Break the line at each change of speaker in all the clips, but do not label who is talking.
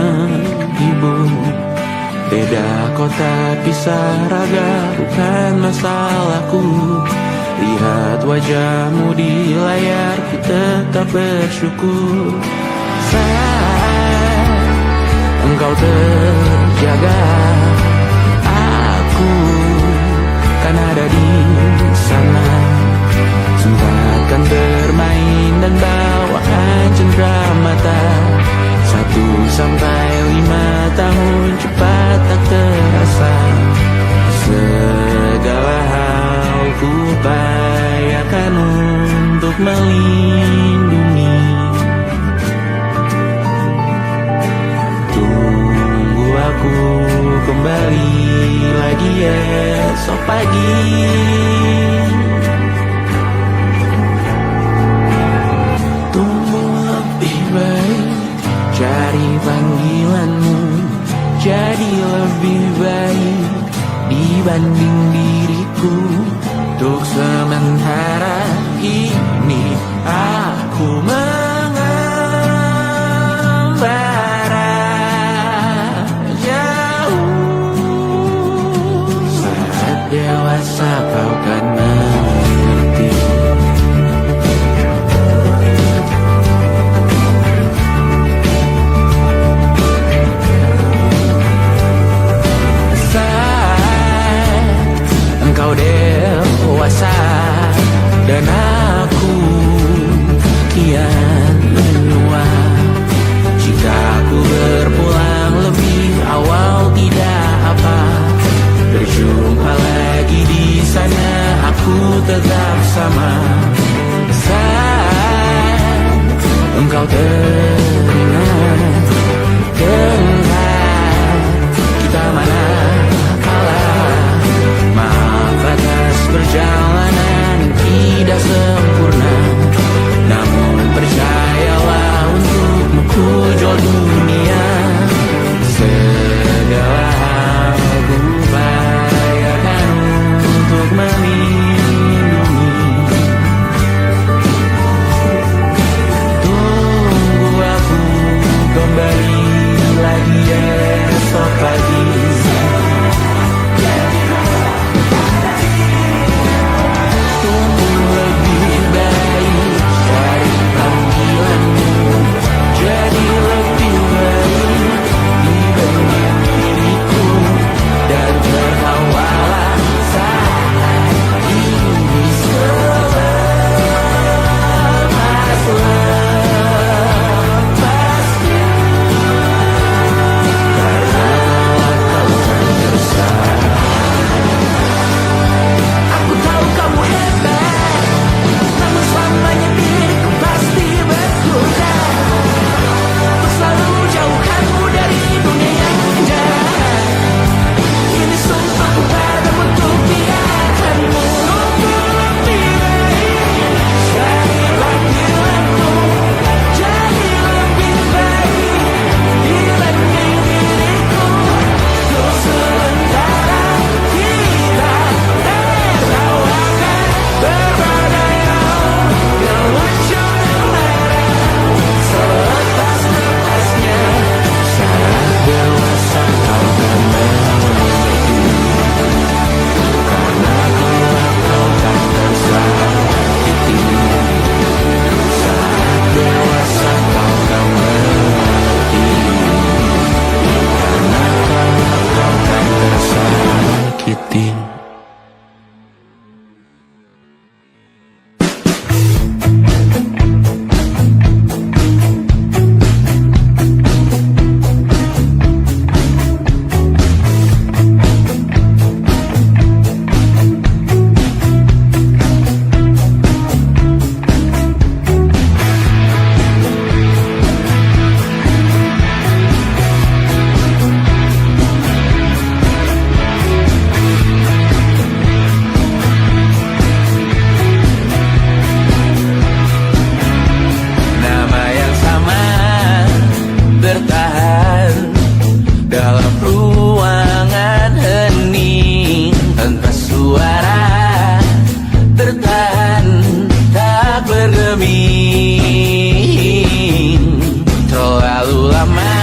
menghibur. Beda kota pisah raga bukan masalahku. Lihat wajahmu di layar, ku tetap bersyukur. Saat engkau terjaga, aku kan ada di sana. Sempatkan bermain dan bawaan cenderamata. 1 sampai 5 tahun cepat tak terasa. Segala hal ku upayakan untuk melindungi. Tunggu aku kembali lagi esok pagi. Tumbuh lebih baik, cari panggilanmu. Jadi lebih baik dibanding diriku. Untuk sementara ini aku mengembara jauh. Saat dewasa kau kan mengerti. Engkau dewasa dan aku kian menua. Jika aku berpulang lebih awal tidak apa. Berjumpa lagi di sana, aku tetap sama. Saat engkau teringat, kita mana atas perjalanan tidak sempurna. Namun percayalah untukmu ku jual dunia. Segala hal ku upayakan untuk melindungi. Tunggu aku kembali lagi esok pagi. Terlalu lama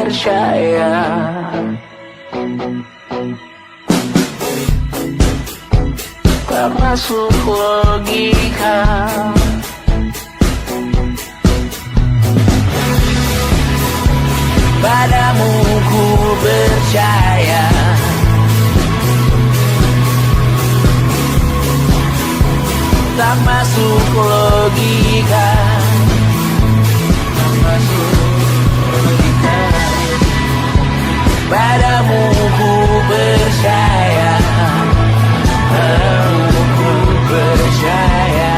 percaya. Tak masuk logika. Padamu ku percaya. Tak masuk logika. Tak masuk logika. Padamu ku percaya. Padamu ku percaya.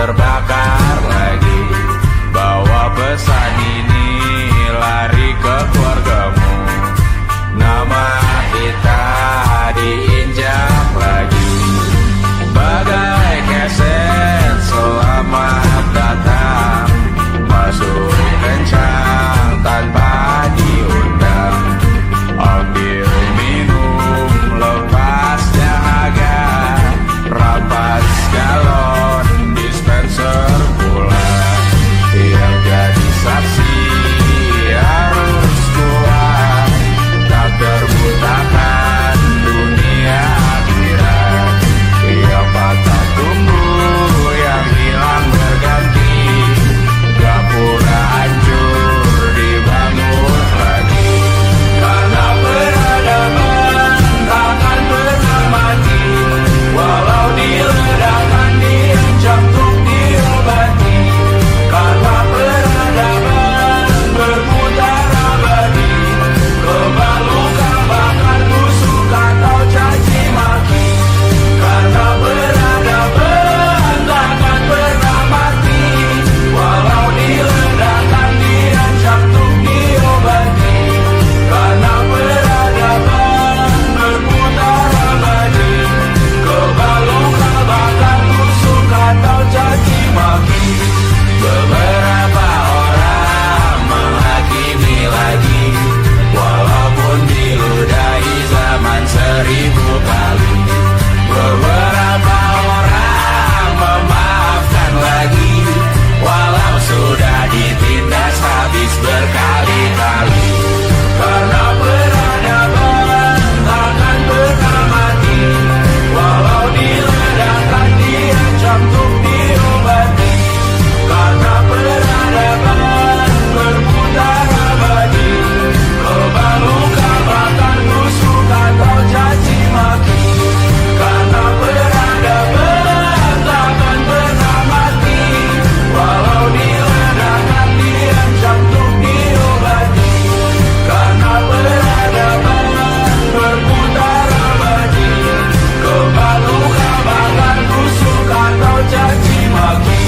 terbakar lagi. Bawa pesan ini lari ke keluargamu. Nama kita diinjak lagi. Bagai keset selamat datang, masuk kencang tanpa diundang. Ambil minum lepas dahaga, rampas galon dispenser pula. Yang jadi saksi harus kuat, tak terbutakan dunia akhirat. Yang patah tumbuh, yang hilang berganti, gak pura hancur dibangun lagi. Karena peradaban takkan pernah mati, walau diledakkan diancam untuk diobati. Karena peradaban berputar abadi, kebal luka bahkan busuk atau caci maki. Karena peradaban takkan pernah mati, walau diledakkan diancam untuk diobati. Karena peradaban berputar abadi, kebal luka bahkan busuk atau caci maki. Beberapa orang menghakimi lagi, walaupun diludahi zaman 1000 kali. Beberapa orang memaafkan lagi, walau sudah ditindas habis berkali-kali. Karena peradaban takkan pernah mati, walau diledakkan diancam untuk diobati. Karena peradaban berputar abadi, kebal luka bahkan busuk atau caci maki. Karena peradaban takkan pernah mati, walau diledakkan diancam untuk diobati. Karena peradaban berputar abadi, kebal luka bahkan busuk atau caci maki.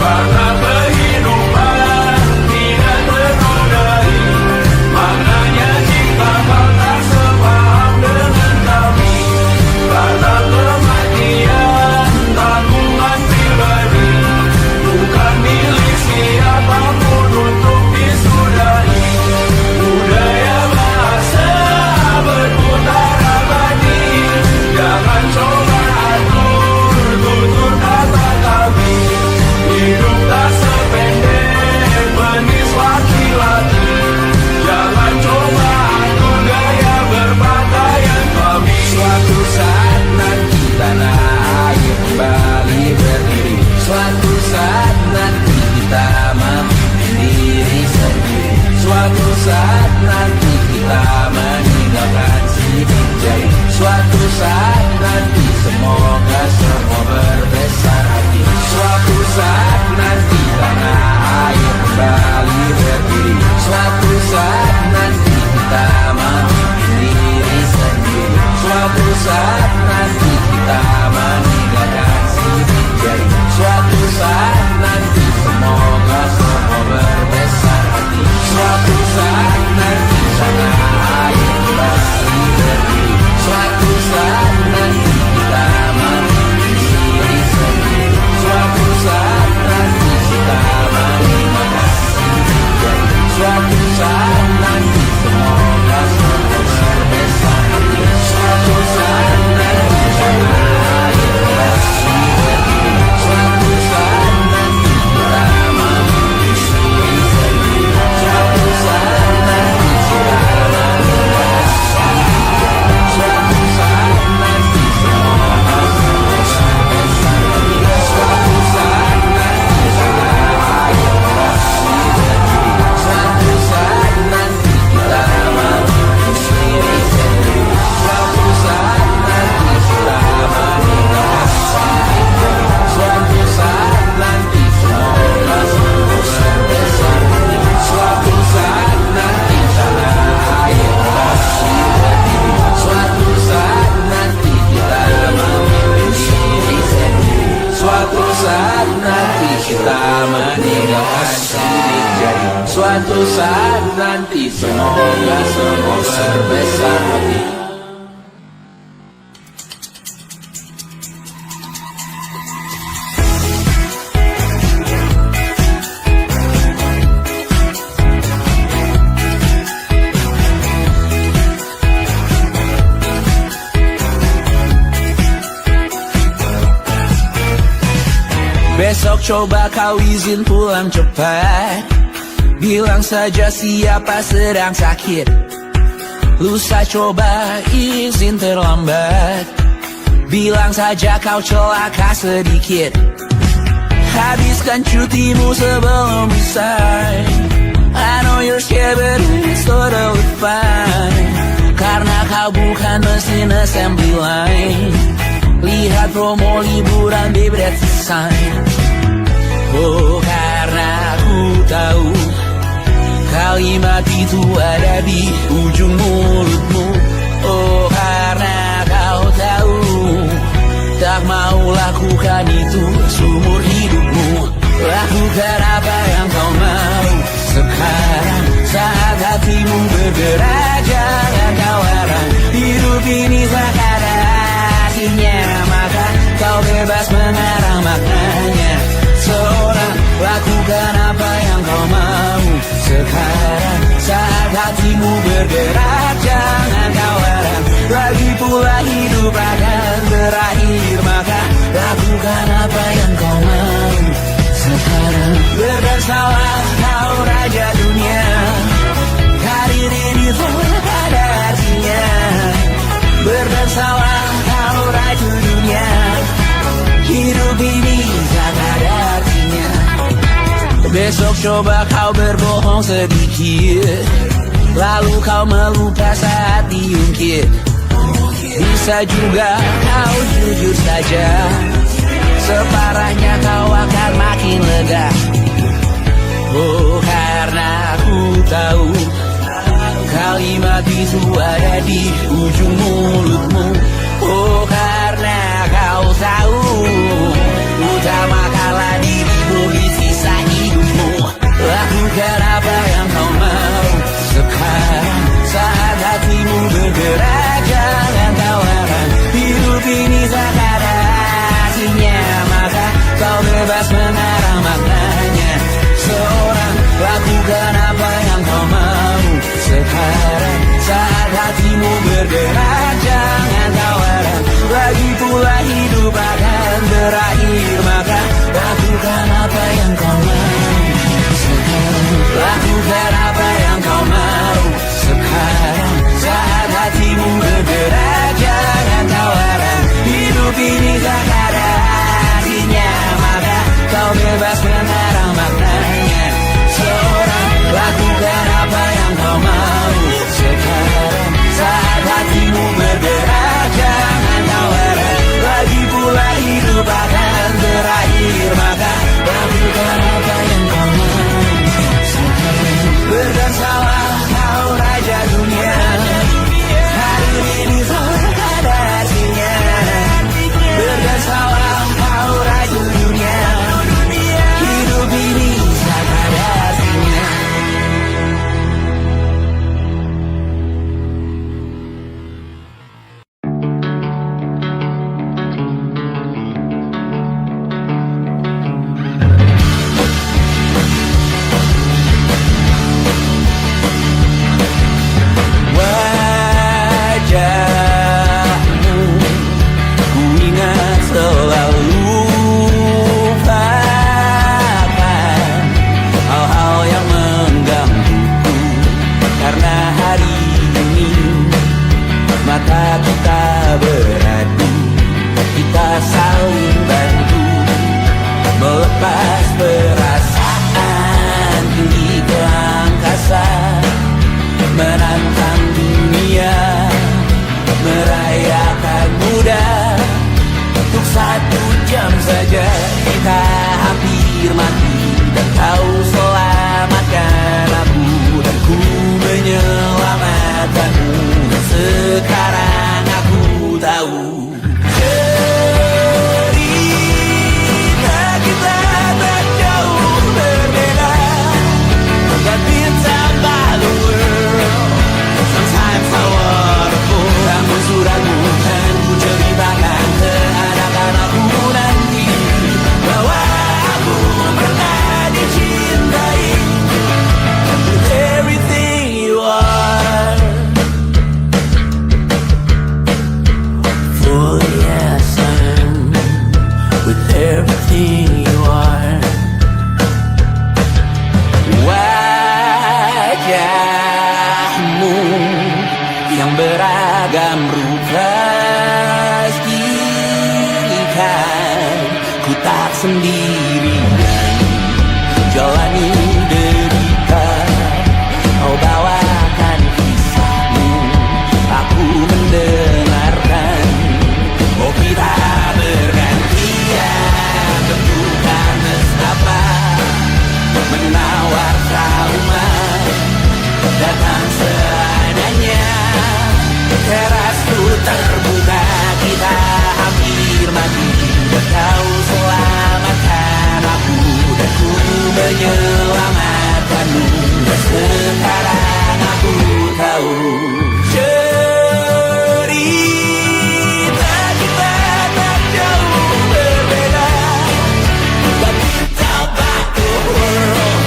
Karena kehidupan tidak ternodai, maknanya jika kau tak sepaham dengan kami. Karena kematian tanggungan pribadi, bukan milik siapapun untuk disudahi. Budaya bahasa berputar abadi, jangan coba atur tutur kata kami. Hidup tak sependek penis laki-laki, jangan coba atur gaya berpakaian kami. Suatu saat nanti tanah air kembali berdiri, suatu saat nanti kita memimpin diri sendiri. Suatu saat nanti kita meninggalkan sidik jari. Suatu saat nanti semoga semua berbesar hati. Suatu saat nanti tanah air kembali berdiri. Suatu saat nanti kita memimpin diri sendiri. Suatu saat nanti kita meninggalkan sidik jari. Suatu saat nanti semoga semua berbesar hati. Suatu saat nanti tanah air kembali berdiri. Suatu saat nanti kita saat nanti. Semoga semua berbesar hati.
Besok coba kau izin pulang cepat. Bilang saja siapa sedang sakit. Lusa coba izin terlambat. Bilang saja kau celaka sedikit. Habiskan cutimu sebelum usai. I know you're scared but it's totally fine. Karena kau bukan mesin assembly line. Lihat promo liburan baby that's a sign. Oh karena aku tahu kalimat itu ada di ujung mulutmu. Oh karena kau tahu tak mau lakukan itu seumur hidupmu. Lakukan apa yang kau mau sekarang saat hatimu bergerak. Jangan kau larang, hidup ini tak ada artinya, maka kau bebas mengarang maknanya. Seorang lakukan apa yang kau mau sekarang saat hatimu bergerak. Jangan kau larang, lagi pula hidup akan berakhir, maka lakukan apa yang kau mau sekarang. Berdesalah kau raja dunia, karir ini tak ada artinya. Berdesalah kau raja dunia, hidup ini tak ada artinya. Besok coba kau berbohong sedikit, lalu kau melupa saat diungkit. Bisa juga kau jujur saja, separahnya kau akan makin lega. Oh karena aku tahu kalimat itu ada di ujung mulutmu. Oh karena kau tahu utamakanlah dirimu di sisa hidupmu. Lakukan apa yang kau mau sekarang saat hatimu bergerak. Jangan kau larang, hidup ini tak ada artinya, maka kau bebas mengarang maknanya. Seorang lakukan apa yang kau mau sekarang saat hatimu bergerak. Jangan kau larang, lagi pula hidup akan berakhir, maka lakukan apa yang kau mau sekarang. Lakukan apa yang kau mau sekarang saat hatimu bergerak. Jangan kau larang, hidup ini tak ada artinya, maka kau bebas mengarang maknanya. Seorang lakukan apa yang kau mau sekarang saat hatimu bergerak. Jangan kau larang, lagi pula hidup akan berakhir, maka lakukan apa yang kau mau sekarang. Berdansalah kau raja dunia, hari ini tak ada artinya. Berdansalah kau raja dunia, hidup ini tak ada artinya. Wajahmu ku ingat selalu, lupakan hal-hal yang menggangguku. Karena hari ini mata kita beradu, kita saling bantu melepas perasaan tinggi ke angkasa, menantang dunia, merayakan muda. Untuk 1 jam saja kita hampir mati, dan kau selamatkan aku, dan ku menyelamatkanmu. Dan sekarang aku tahu cerita kita tak jauh berbeda, dan bintang pastikan ku tak sendirian jalani derita. Kau bawakan kisahmu, aku mendengarkan. Oh kita bergantian, tentukan nestapa menawar trauma datang seadanya. Terasku terbuka, kita hampir mati. Kau selamatkan aku dan ku menyelamatkanmu. Dan sekarang aku tahu cerita kita tak jauh berbeda. But tell back the world,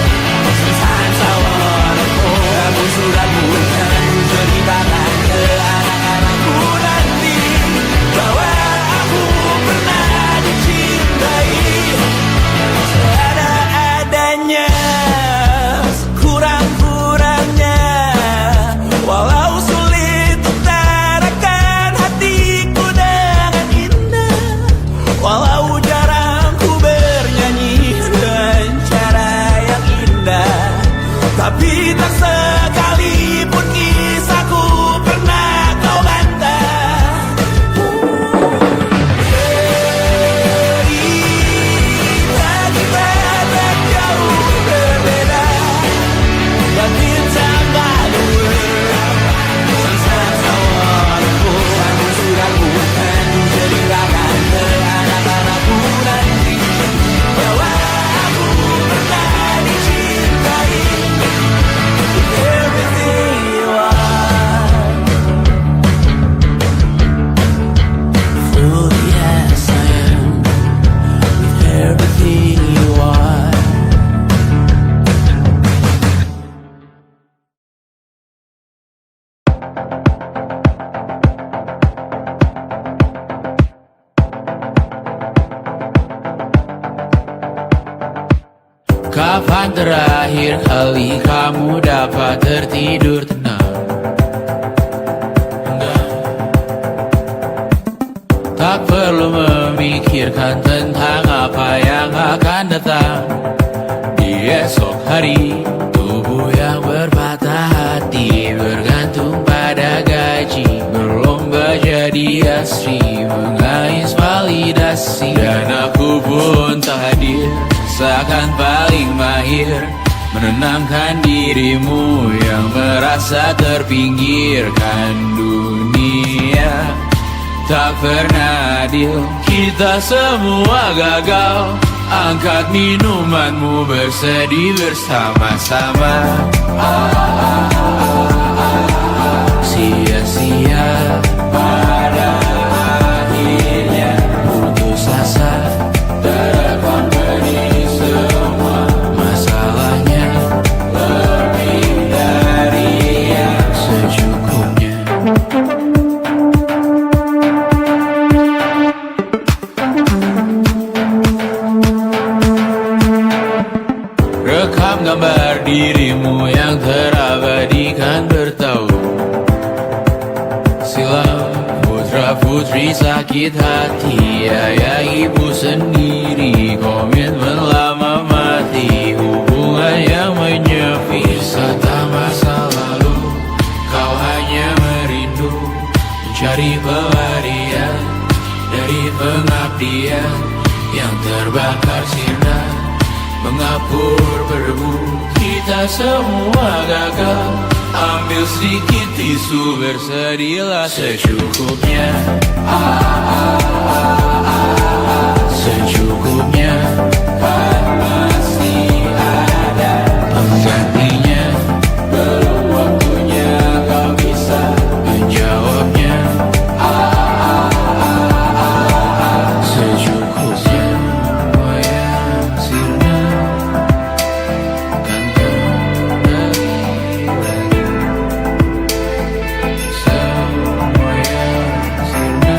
sometimes I wanna go. Kamu sudah bukan ceritakan ke anak-anakku nanti bahwa aku pernah dicintai seada-adanya, kurang-kurangnya. Walau sulit utarakan hatiku dengan indah, walau jarang ku bernyanyi dengan cara yang indah, tapi tak sekalipun kisahku pernah kau bantah. Cerita kita tak jauh berbeda, but it's about the world. Sometimes I wanna go. Kamu sudah bukan ceritakan ke anak-anakku nanti bahwa aku pernah dicintai. Everything you are, fully as I am, with everything you are. Kapan terakhir kali kamu dapat tertidur tenang? Tak perlu memikirkan tentang apa yang akan datang di esok hari. Tubuh yang berpatah hati bergantung pada gaji, berlomba jadi asri, mengais validasi. Dan aku pun tak hadir, seakan paling mahir menenangkan dirimu yang merasa terpinggirkan dunia. Tak pernah adil, kita semua gagal. Angkat minumanmu, bersedih bersama-sama. Sia-sia pada akhirnya putus asa, terekam benih semua masalahnya. Lebih dari yang secukupnya. Rekam gambar dirimu yang terabadikan bertahun silam. Putra-putri sakit hati, ayah ibu sendiri, komitmen lama mati, hubungan yang menyepi. Wisata masa lalu, kau hanya merindu mencari pelarian dari pengabdian yang terbakar sirna, mengapur berdebu. Kita semua gagal. Ambil sedikit tisu, bersedihlah secukupnya. Secukupnya, kan masih ada penggantinya. Belum waktunya kau bisa menjawabnya. Secukupnya, yang sirna kan kembali lagi. Semua yang sirna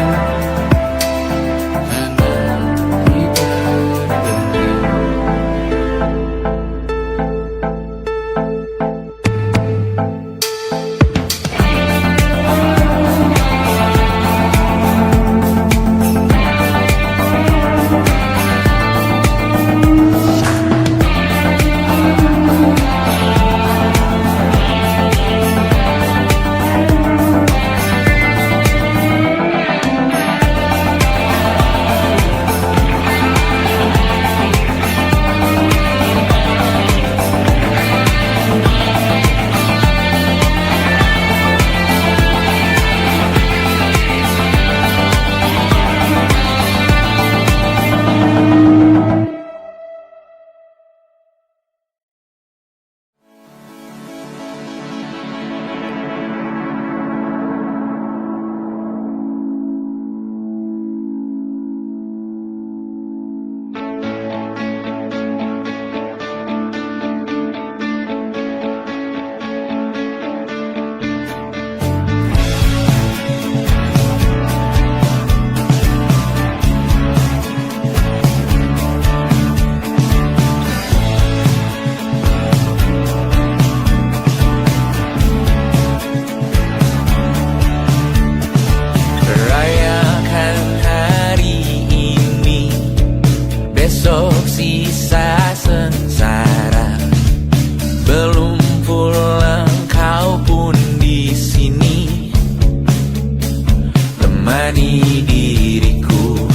menemani diriku.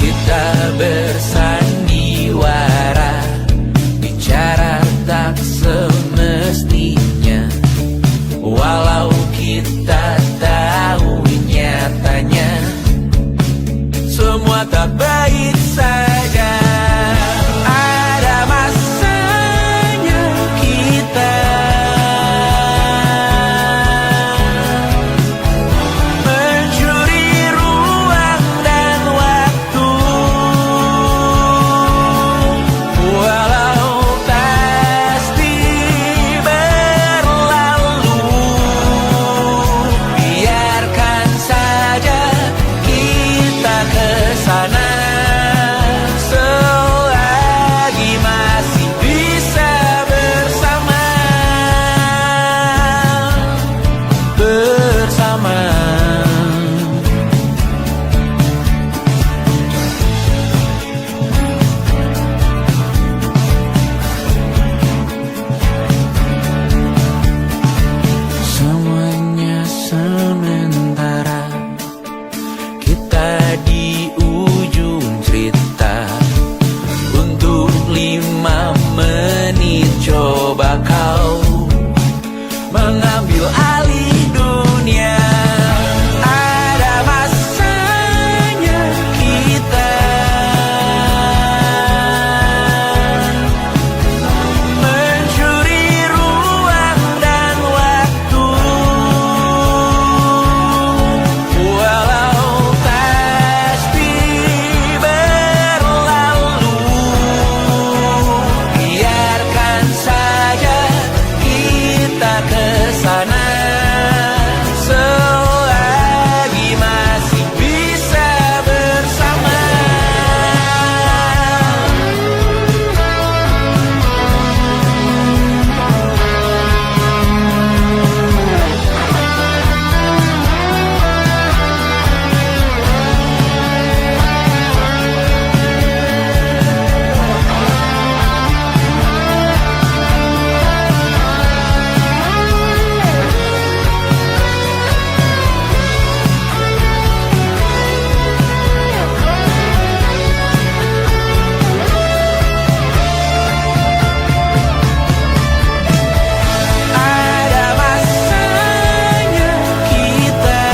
Kita bersandiwara, bicara tak semestinya, walau kita tahu nyatanya semua tak baik saja. Ada masanya kita mencuri ruang dan waktu, walau pasti berlalu. Biarkan saja kita kesana selagi masih bisa bersama. Semuanya sementara, kita di ujung cerita. Untuk 5 menit coba kau mengambil alih dunia. Ada masanya kita mencuri ruang dan waktu, walau pasti berlalu. Biarkan saja kita kesana selagi masih bisa bersama. Ada masanya kita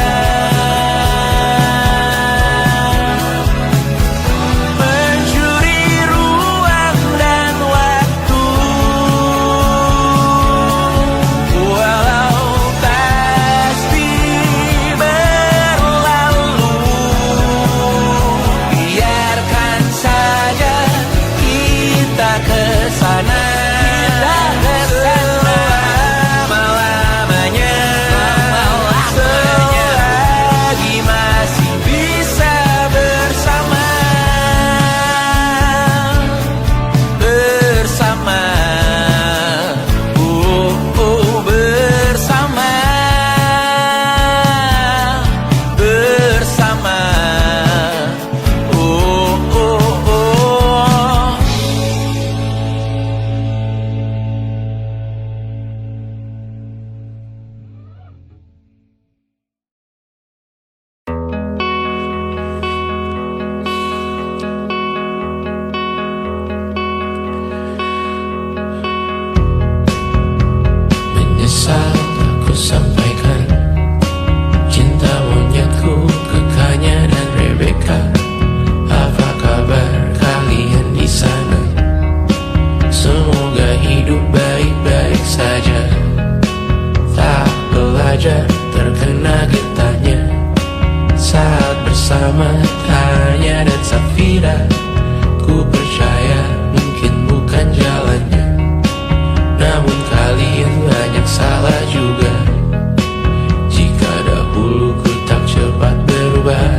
mencuri ruang dan waktu, walau pasti berlalu. Biarkan saja kita kesana selama-lamanya, selagi masih bisa bersama. Bersama, bersama, bersama, oh. Menyesal aku sampaikan cinta monyetku ke Kanya dan Rebecca. Apa kabar kalian di sana? Semoga hidup baik-baik saja. Tak belajar terkena getahnya saat bersama Tanya dan Safira. Ku percaya mungkin bukan jalannya, namun kalian banyak salah juga. Jika dahulu ku tak cepat berubah,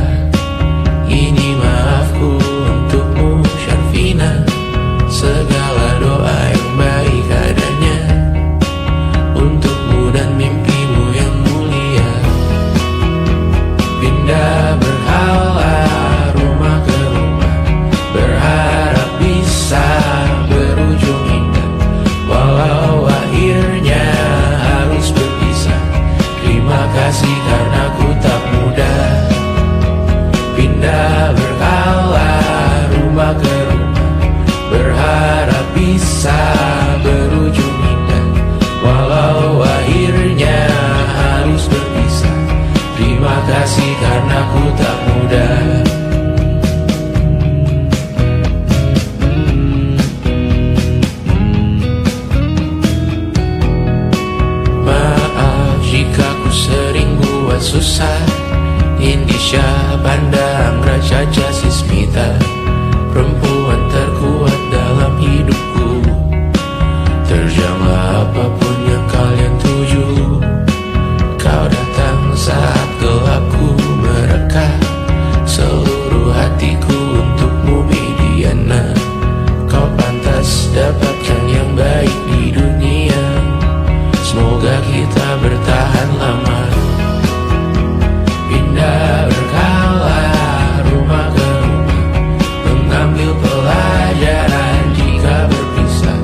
ini maafku untukmu Syarfina. Segala doa yang baik adanya untukmu dan mimpimu yang mulia. Pindah berhala rumah ke rumah, susah. Indonesia pandang Raja Jasismita, perempuan terkuat dalam hidupku. Terjanglah apapun yang kalian tuju. Kau datang saat gelapku mereka, seluruh hatiku untukmu Mediana. Kau pantas dapatkan yang baik di dunia. Semoga kita bertahan lama. Pindah berkala rumah ke rumah, mengambil pelajaran jika berpisah.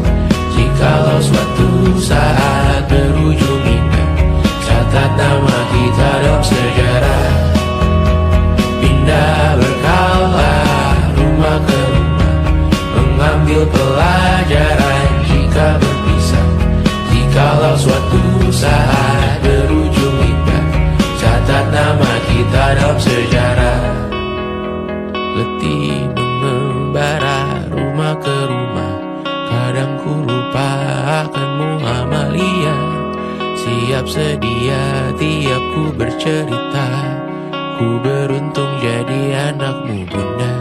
Jikalau suatu saat berujung indah, catat nama kita dalam sejarah. Pindah berkala rumah ke rumah, mengambil pelajaran jika berpisah. Jikalau suatu saat berujung indah, catat nama kita dalam sejarah. Letih mengembara rumah ke rumah, kadang ku lupa akanmu Amalia. Siap sedia tiap ku bercerita, ku beruntung jadi anakmu bunda.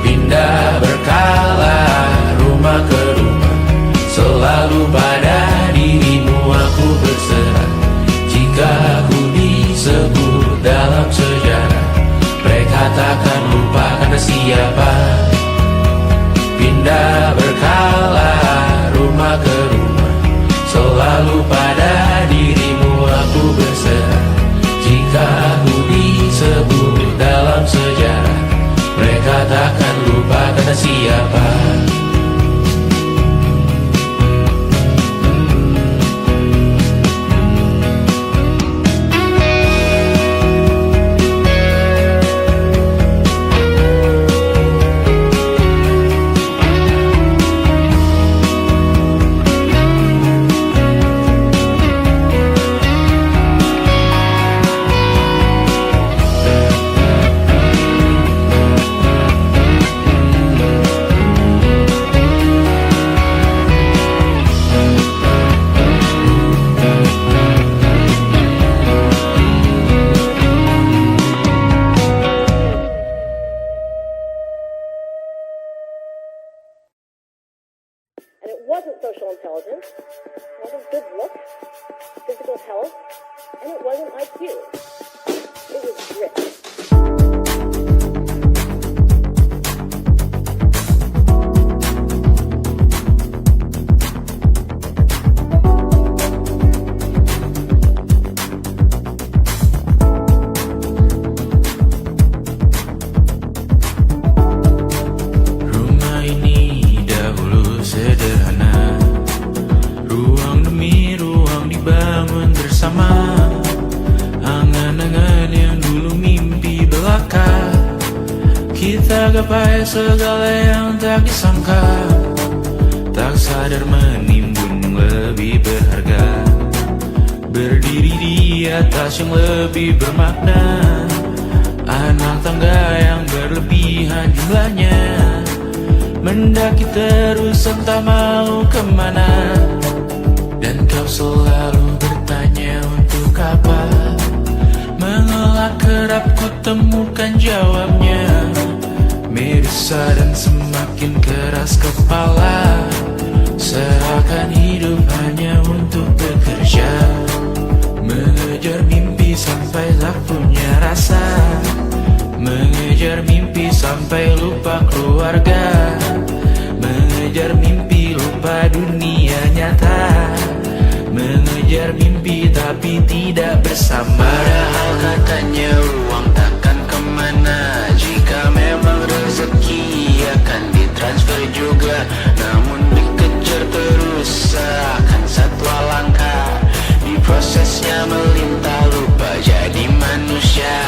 Pindah berkala rumah ke rumah, selalu pada dirimu aku berserah. Jika aku disebut dalam sejarah, mereka takkan lupa karena siapa. Pindah berkala rumah ke rumah, selalu pada dirimu aku berserah. Jika aku disebut dalam sejarah, mereka takkan lupa kata siapa.
And it wasn't social intelligence, it wasn't good looks, physical health, and it wasn't IQ. It was grit.
Rumah ini dahulu sederhana, ruang demi ruang dibangun bersama. Angan-angan yang dulu mimpi belaka, kita gapai segala yang tak disangka. Tak sadar menimbun lebih berharga, berdiri di atas yang lebih bermakna. Anak tangga yang berlebihan jumlahnya, mendaki terus entah mau kemana. Dan kau selalu bertanya untuk apa, mengelak kerap ku temukan jawabnya. Meresah dan semakin keras kepala, seakan hidup hanya untuk bekerja. Mengejar mimpi sampai tak punya rasa, mengejar mimpi sampai lupa keluarga. Mengejar mimpi lupa dunia nyata, mengejar mimpi tapi tidak bersama. Padahal katanya uang takkan kemana, jika memang rezeki akan ditransfer juga. Namun dikejar terus seakan satwa langka, di prosesnya melintah lupa jadi manusia.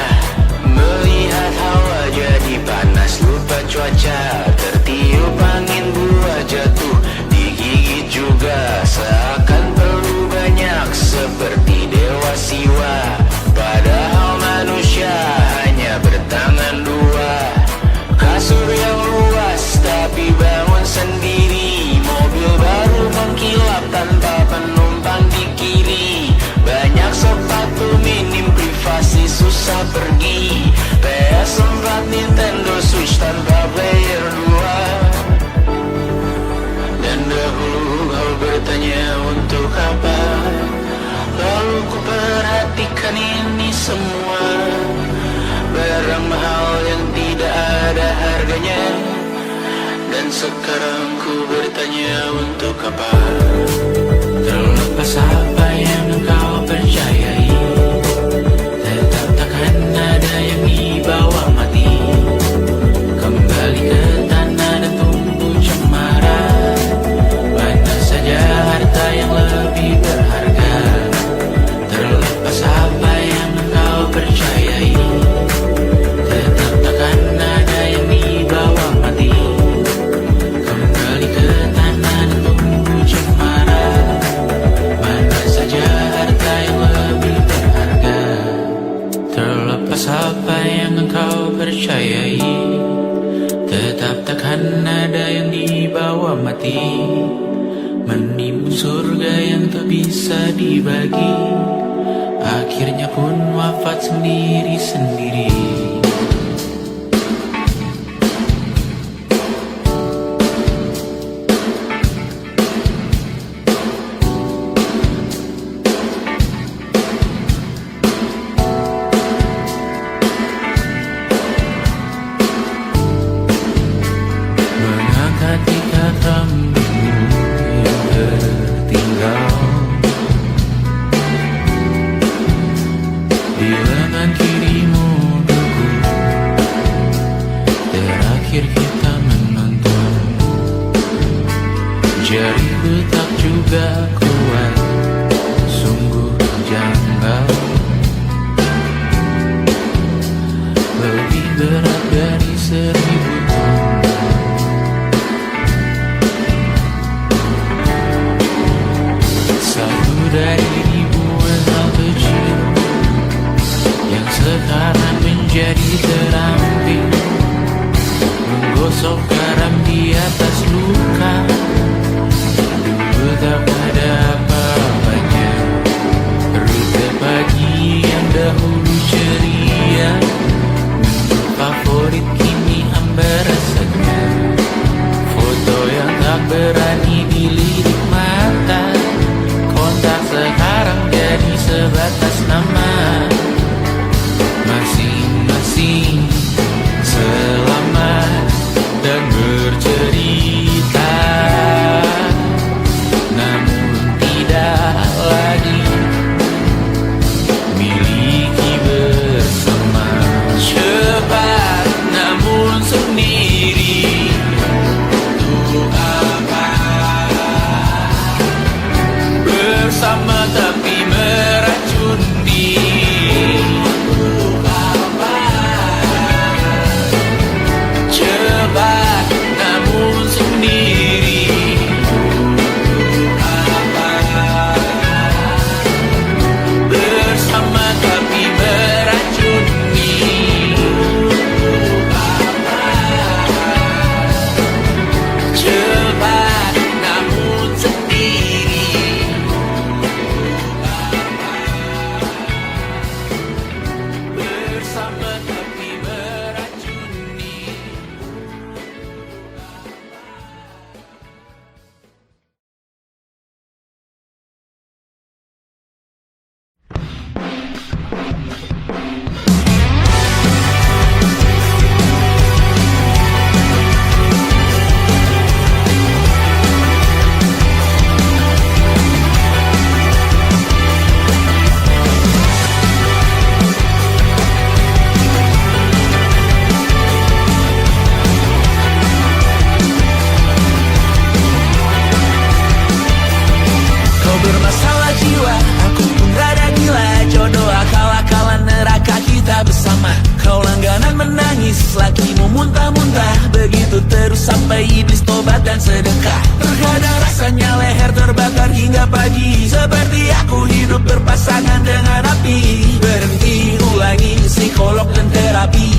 Melihat hawa jadi panas lupa cuaca,
sekarang ku bertanya untuk apa?
Terlepas apa yang engkau percayai, tetap takkan ada yang dibawa mati. Kembali ke tanah dan tumbuh cemara. Mana saja harta yang lebih berharga. Terlepas apa yang engkau percayai, tetap takkan ada yang dibawa mati. Kembali ke tanah dan tumbuh cemara. Mana saja harta yang lebih berharga. Terlepas apa yang engkau percayai, tetap takkan ada yang dibawa mati. Menimbun surga yang tak bisa dibagi, akhirnya pun wafat sendiri-sendiri. Mengangkat ikat rambutmu yang tertinggal di lengan kirimu dulu. Terakhir kita menonton, jariku tak juga kuat, sungguh janggal. Lebih berat dari 1000 ton. Satu dari ribuan hal kecil yang sekarang menjadi terampil, menggosok garam di atas luka. Dulu tak ada apa-apanya, rute pagi yang dahulu ceria, menu favorit kini hambar rasanya. Foto yang tak berani dilirik mata, kontak sekarang jadi sebatas nama. Masing-masing selamat dan bercerita, namun tidak lagi miliki bersama. Cepat namun sendiri, untuk apa? Bersama tapi meracun diri, untuk apa? Cepat namun sendiri, untuk apa? Bersama tapi meracun diri, untuk apa? Cepat namun sendiri, bersama tapi meracuni. Kau bermasalah jiwa, aku pun rada gila. Jodoh akal-akalan neraka kita bersama. Kau langganan menangis, lakimu muntah-muntah. Begitu terus sampai iblis tobat dan sedekah. Terkadang rasanya leher terbakar hingga pagi, seperti aku hidup berpasangan dengan api. Berhenti, ulangi psikolog dan terapi.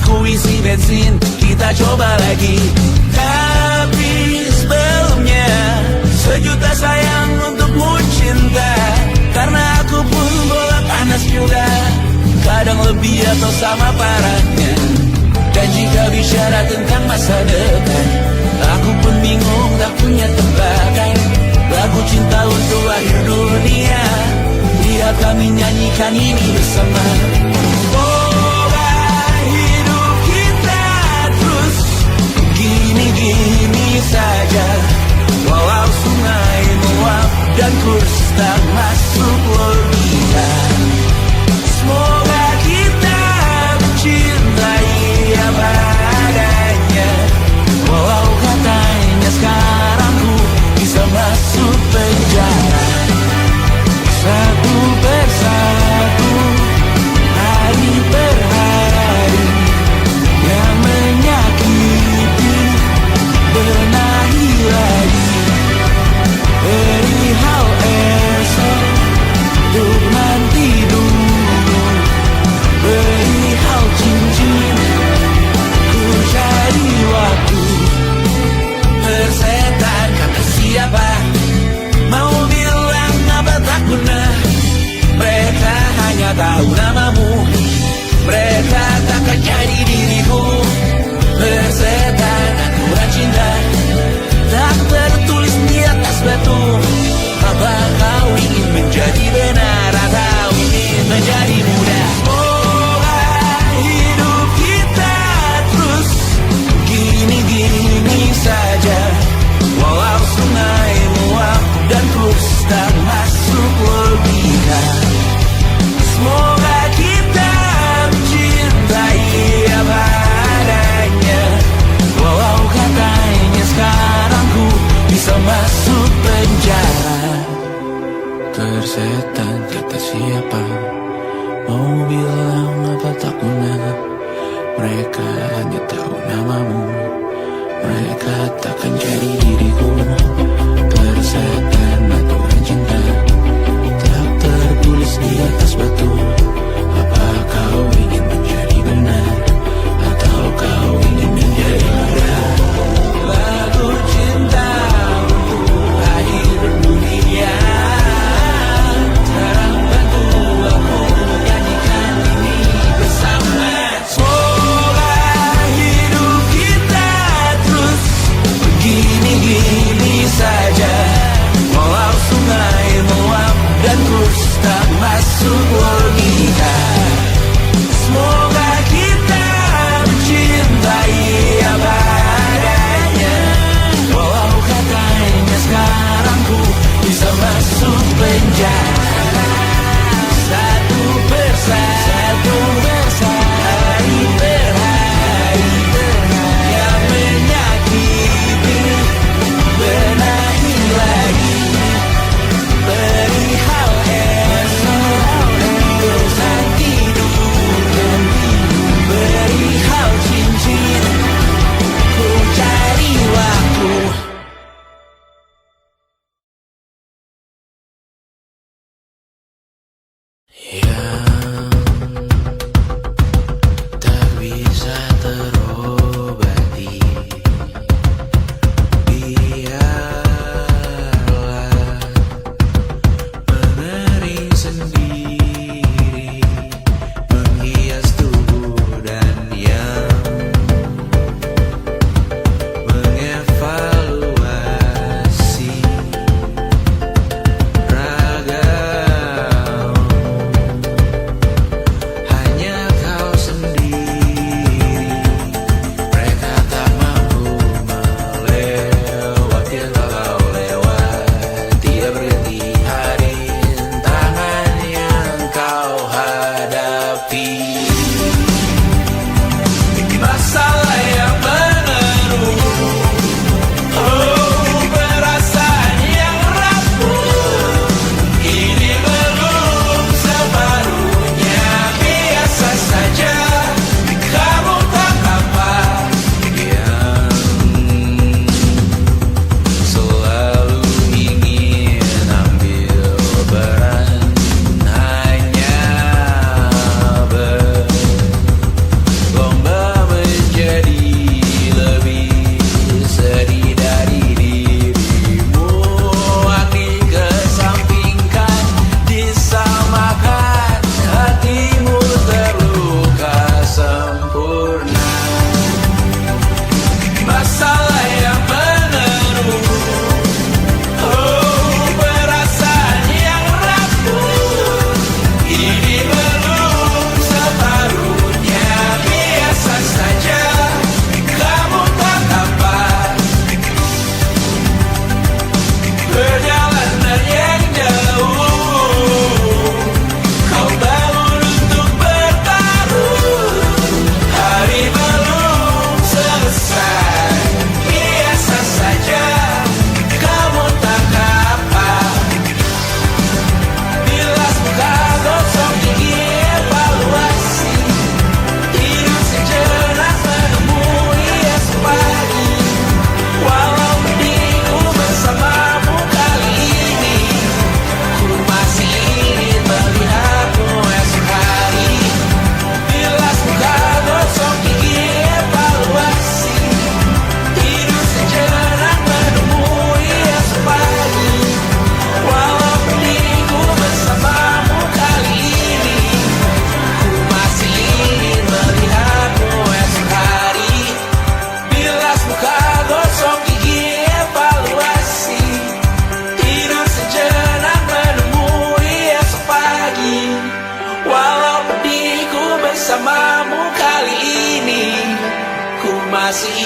Aku isi bensin, kita coba lagi. Tapi sebelumnya, sejuta sayang untukmu cinta. Karena aku pun bola panas juga, kadang lebih atau sama parahnya. Dan jika bicara tentang masa depan, aku pun bingung tak punya tebakan. Lagu cinta untuk akhir dunia, biar kami nyanyikan ini bersama. Semoga hidup kita terus gini-gini Walau sungai meluap dan terus tak masuk logika. Semoga kita mencintai apa adanya. Walau katanya sekarang ku bisa masuk penjara. Tersetan kata siapa, mau bilang apa tak guna. Mereka hanya tahu namamu, mereka takkan jadi diriku. Tersetan aturan cinta tak tertulis di atas batu. Apa kau ingin menjadi benar, atau kau ingin menjadi mudah? Lagu cinta untuk akhir dunia, sekarang bantu aku nyanyikan ini bersama. Semoga hidup kita terus begini.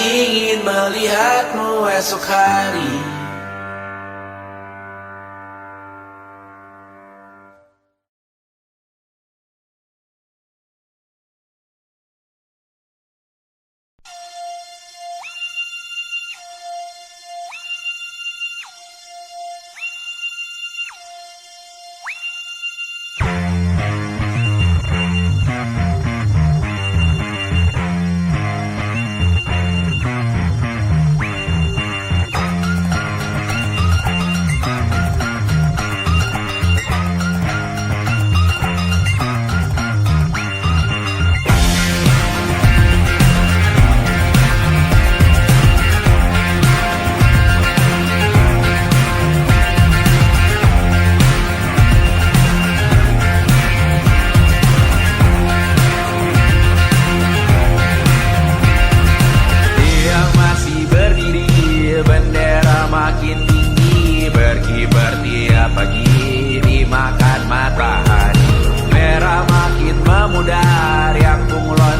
ingin melihatmu esok hari.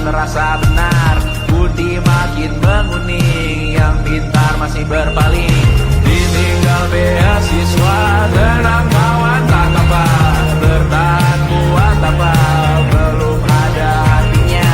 Terasa benar, putih makin menguning, yang pintar masih berpaling. Ditinggal beasiswa, tenang kawan tak kabar, bertahan kuat tapal, belum ada artinya,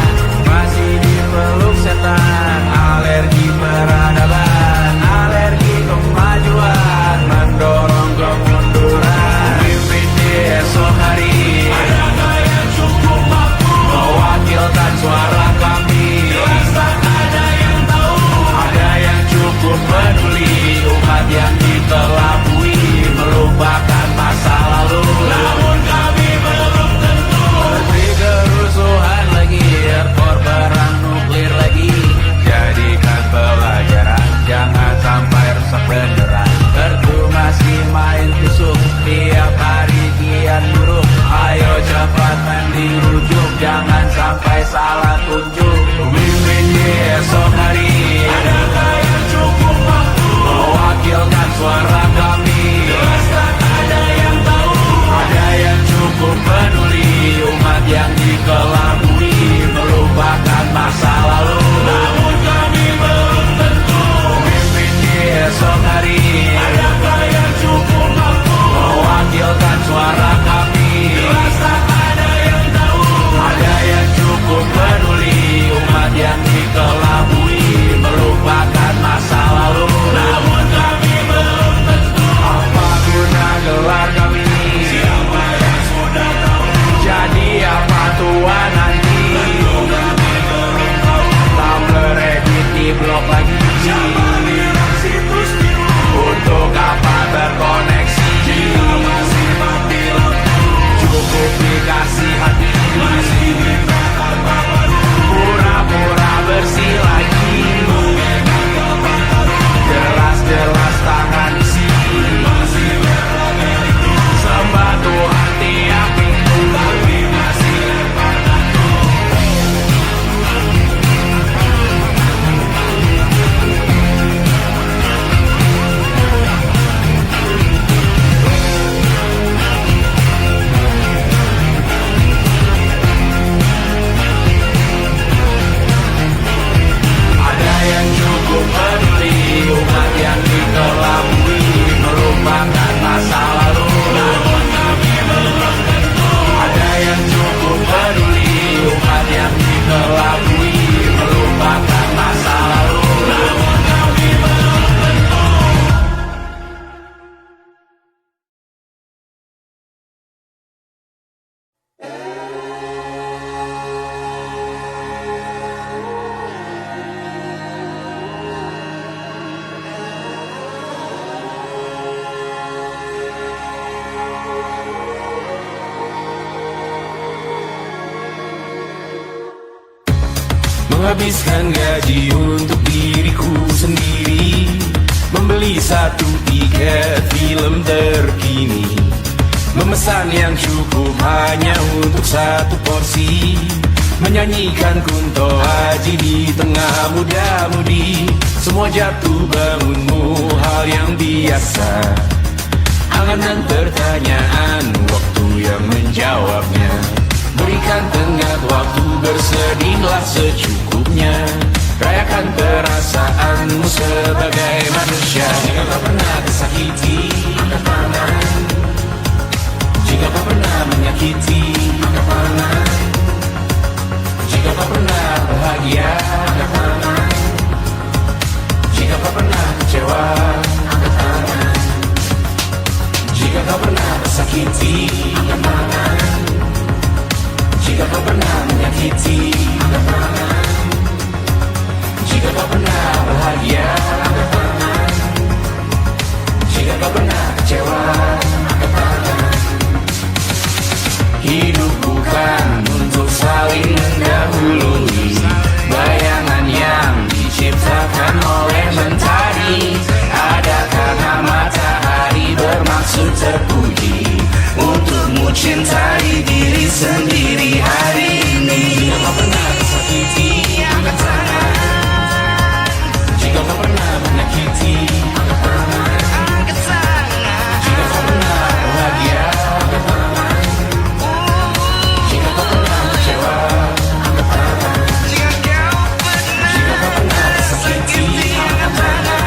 masih dipeluk setan. Alergi peradaban, alergi kemajuan, mendorong kemunduran. Mimpin di esok hari, adakah yang cukup mampu mewakilkan suara kami? Jelas tak ada yang tahu, ada yang cukup peduli, umat yang dikelabui, melupakan masa lalu. Namun kami belum tentu seperti kerusuhan lagi, erkor perang nuklir lagi. Jadikan pelajaran, jangan sampai rusak beneran. Erdu masih main tusuk, tiap hari kian buruk. Ayo cepat mandi rujuk, jangan sampai salah tunjuk. Mimpin di esok hari, adakah yang cukup mampu mewakilkan suara kami? Jelas tak ada yang tahu, ada yang cukup peduli, umat yang dikelabui, melupakan masa lalu. Namun kami belum tentu mimpin di esok hari, adakah yang cukup mampu mewakilkan suara kami? Jelas tak ada yang tahu, ada yang cukup peduli, umat yang dikelabui, melupakan masa lalu. Namun kami belum tentu apa guna gelar kami. Siapa yang sudah tahu, jadi apa tua nanti? Tentu kami belum tahu, tak beredit di blog lagi. Siapa bilang situs biru, untuk apa terkoneksi? Jika masih mati lampu, cukup dikasih hati, masih mintakan baru, pura-pura bersih lagi. Jelas-jelas tangan isi, masih berlagak, sembah Tuhan tiap minggu, tapi masih lempar batu. Ada yang cukup peduli, umat yang dikelabui, melupakan masa lalu. Namun kami belum tentu, ada yang cukup peduli, umat yang dikelabui, melupakan masa lalu. Namun kami belum tentu. Menghabiskan gaji untuk diriku sendiri, membeli satu tiket film terkini, memesan yang cukup hanya untuk satu porsi, menyanyikan Kunto Aji di tengah muda-mudi. Semua jatuh bangunmu hal yang biasa, angan dan pertanyaan, waktu yang menjawabnya. Berikan tenggat waktu, bersedihlah secukupnya. Rayakan perasaanmu sebagai manusia. Jika kau pernah tersakiti, angkat tangan. Jika kau pernah menyakiti, angkat tangan. Jika kau pernah bahagia, angkat tangan. Jika kau pernah kecewa, angkat tangan. Jika kau pernah tersakiti, angkat tangan. Jika kau pernah menyakiti, angkat tangan. Jika kau pernah bahagia, angkat tangan. Jika kau pernah kecewa, angkat tangan. Hidup bukan untuk saling mendahului bayangan yang diciptakan oleh mentari. Ada karena matahari bermaksud terpuji untukmu cintai diri sendiri hari ini. Jika kau pernah tersakiti, angkat tangan. Jika kau pernah menyakiti, angkat tangan. Jika kau pernah bahagia, angkat tangan. Jika kau pernah kecewa, angkat tangan. Jika kau pernah tersakiti, angkat tangan.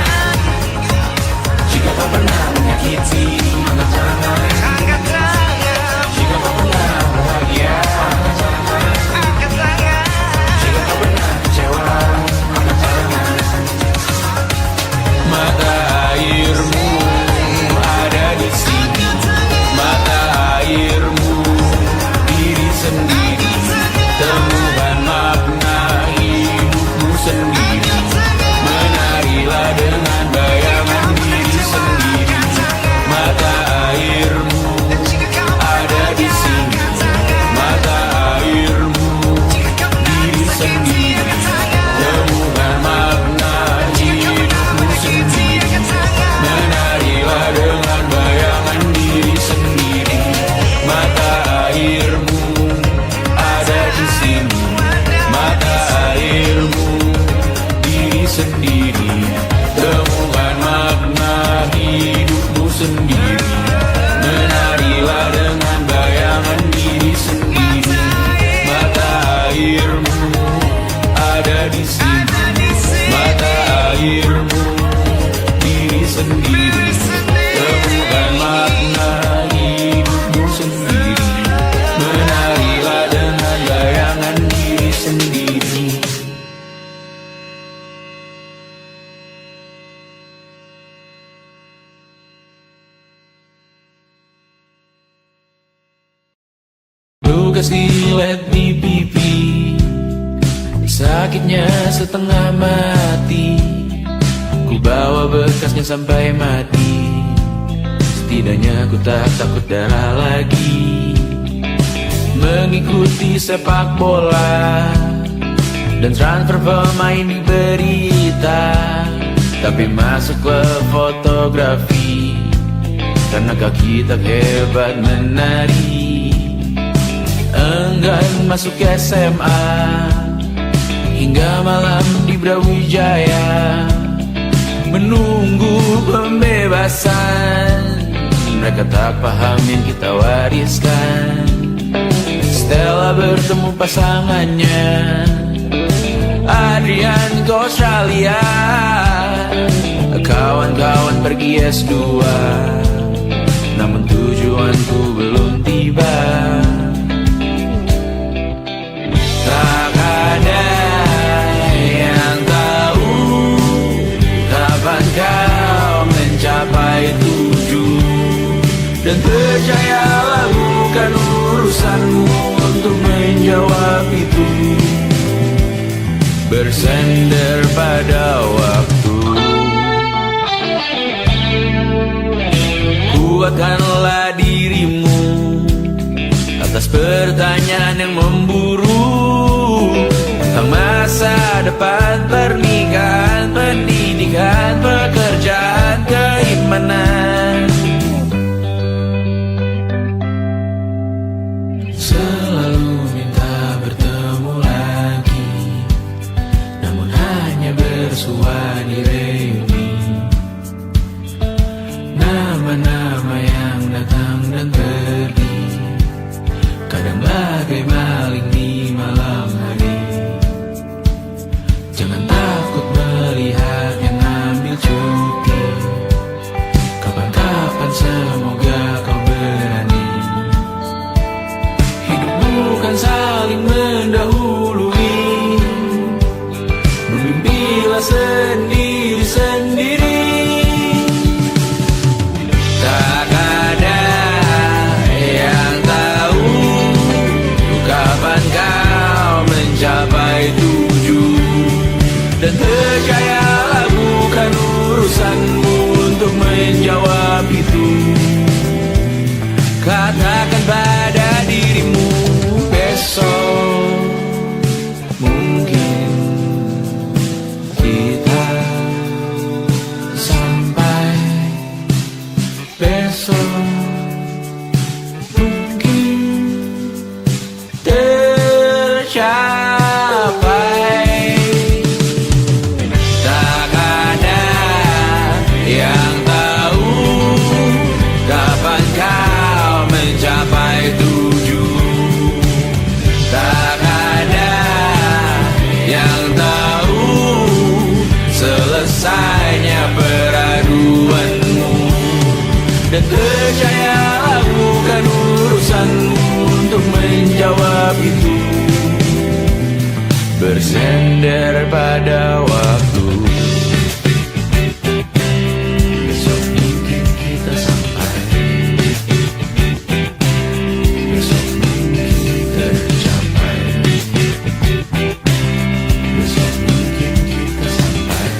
Jika kau pernah menyakiti, angkat tangan. Jika kau pernah bahagia, angkat tangan. Jika kau pernah kecewa, angkat tangan. Mata airmu ada di sini. Mata airmu diri sendiri. Temukan makna hidupmu sendiri. Menarilah dengan bayangan diri sendiri. Mata airmu ada di sini. Mata airmu diri sendiri. Temukan makna hidupmu sendiri. Menarilah dengan bayangan diri sendiri. Mata airmu ada di sini. Mata airmu diri sendiri. Temukan makna hidupmu sendiri. Menarilah dengan bayangan diri sendiri. Mata airmu ada di sini. Mata airmu diri sendiri. Temukan makna hidupmu sendiri. Menarilah dengan bayangan diri sendiri. Lukas dilet di pipi, sakitnya setengah mati. Ku bawa bekasnya sampai mati. Setidaknya ku tak takut darah lagi. Mengikuti sepak bola dan transfer pemain di berita. Tapi masuk ke fotografi karena kaki tak hebat menari. Enggan masuk SMA hingga malam di Brawijaya menunggu pembebasan. Mereka tak paham yang kita wariskan. Stella bertemu pasangannya Adrian ke Australia. Kawan-kawan pergi S2, namun tujuanku belum tiba. Tak ada yang tahu kapan kau mencapai tujuan. Dan percayalah bukan urusanmu untuk menjawab itu. Bersender pada waktu. Kuatkanlah dirimu atas pertanyaan yang memburu tentang masa depan, pernikahan, pendidikan, pekerjaan, keimanan. Selalu minta bertemu lagi, namun hanya bersua di reuni. Nama-nama yang datang dan pergi, kadang bagai maling di malam hari. Jangan menjawab itu. Katakan pada dirimu besok mungkin kita sampai, besok mungkin tercapai. Tak ada yang tahu kapan kau mencapai tujuh. Tak ada yang tahu selesainya peraduanmu. Dan percayalah bukan urusanmu untuk menjawab itu. Bersender pada waktu. Besok mungkin kita sampai, besok mungkin tercapai, besok mungkin kita sampai.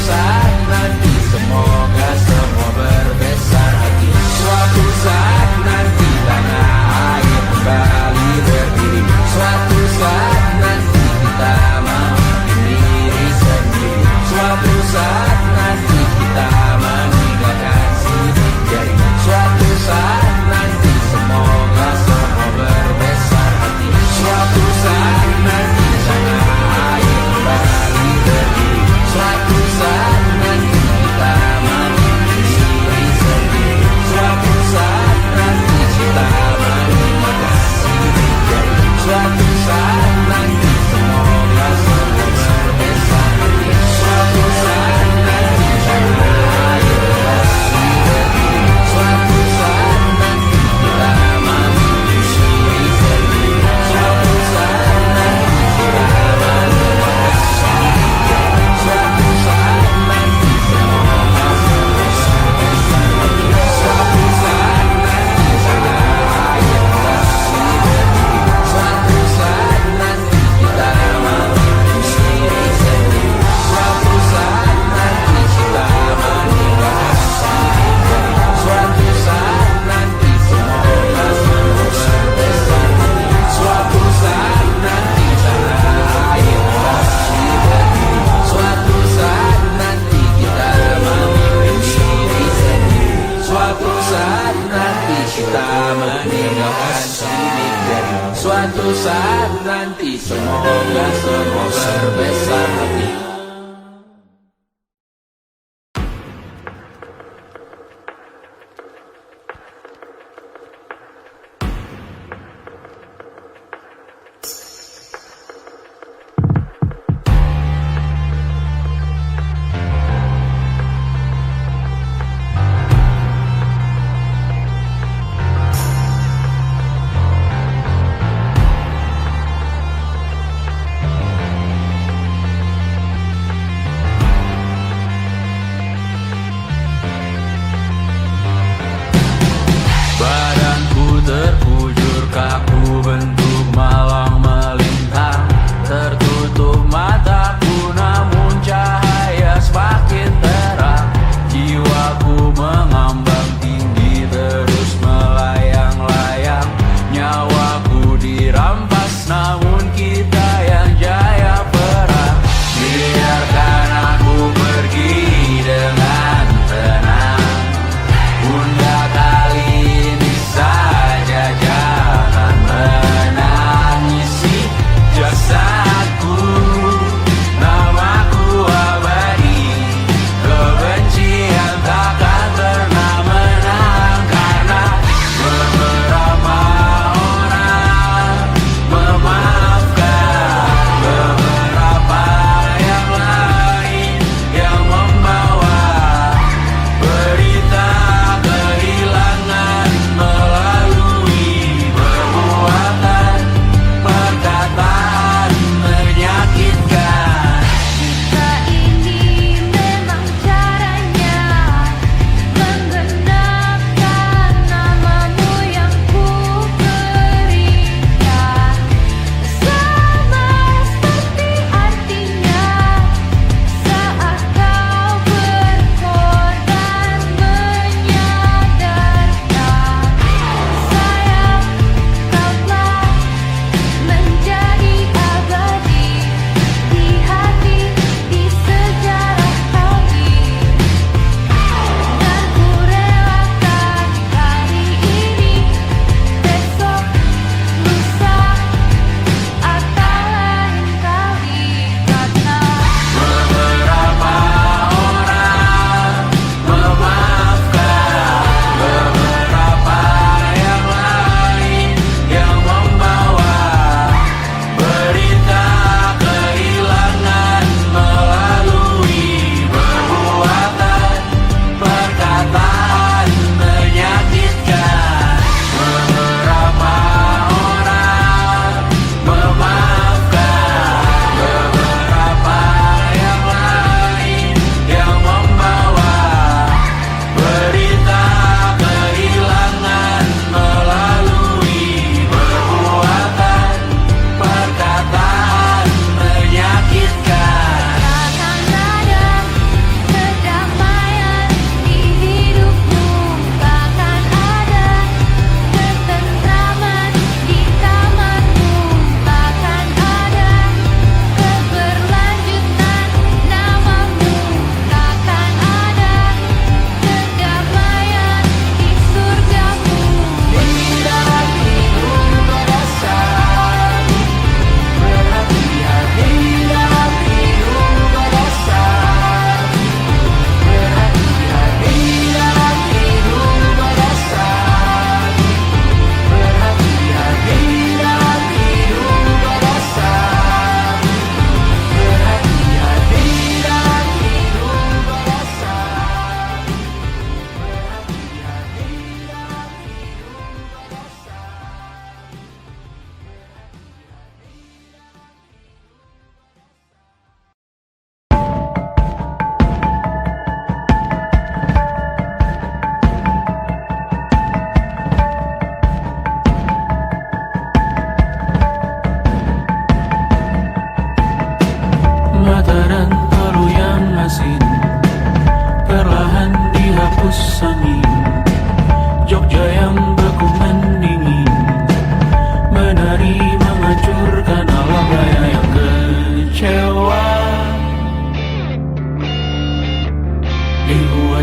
saat nanti semoga semua berbesar hati. Suatu saat nanti tanah air kembali berdiri. Suatu saat nanti kita memimpin diri sendiri. Suatu saat nanti kita meninggalkan sidik jari. Suatu saat nanti semoga semua berbesar hati. Suatu saat nanti tanah air kembali berdiri. Suatu saat